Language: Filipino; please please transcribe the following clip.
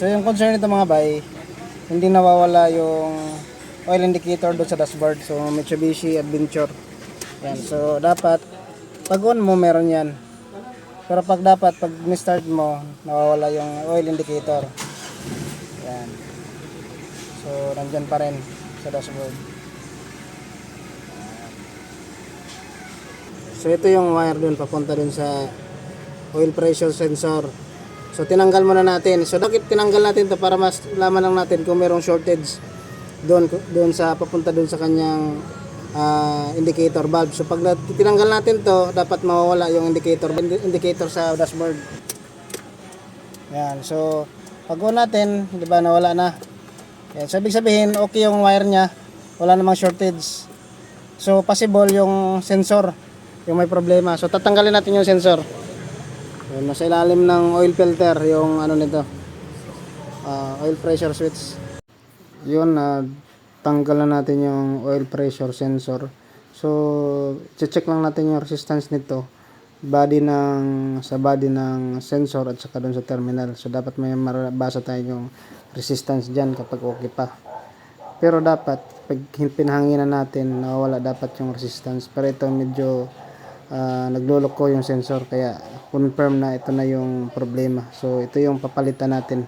So yung concern nito mga bay, hindi nawawala yung oil indicator doon sa dashboard. So Mitsubishi Adventure. Yan. So dapat pag on mo meron yan. Pero pag ni-start mo, nawawala yung oil indicator. Yan. So nandyan pa rin sa dashboard. So ito yung wire dun papunta dun sa oil pressure sensor. So tinanggal muna natin. So bakit tinanggal natin to? Para mas laman lang natin kung merong shortage doon sa papunta doon sa kanyang indicator valve. So pag tinanggal natin to, dapat mawawala yung indicator sa dashboard. Yan. So pag on natin, 'di ba nawala na. Yan. So ibig sabihin okay yung wire niya, wala namang shortage. So possible yung sensor yung may problema. So tatanggalin natin yung sensor. Yun, nasa ilalim ng oil filter yung ano nito, oil pressure switch. Yun, tanggalan natin yung oil pressure sensor. So check lang natin yung resistance nito sa body ng sensor at saka dun sa terminal. So dapat may mabasa tayo yung resistance dyan kapag okay pa. Pero dapat pag pinahanginan natin, nawawala dapat yung resistance. Pero ito medyo nagloloko yung sensor, kaya confirm na ito na yung problema. So ito yung papalitan natin.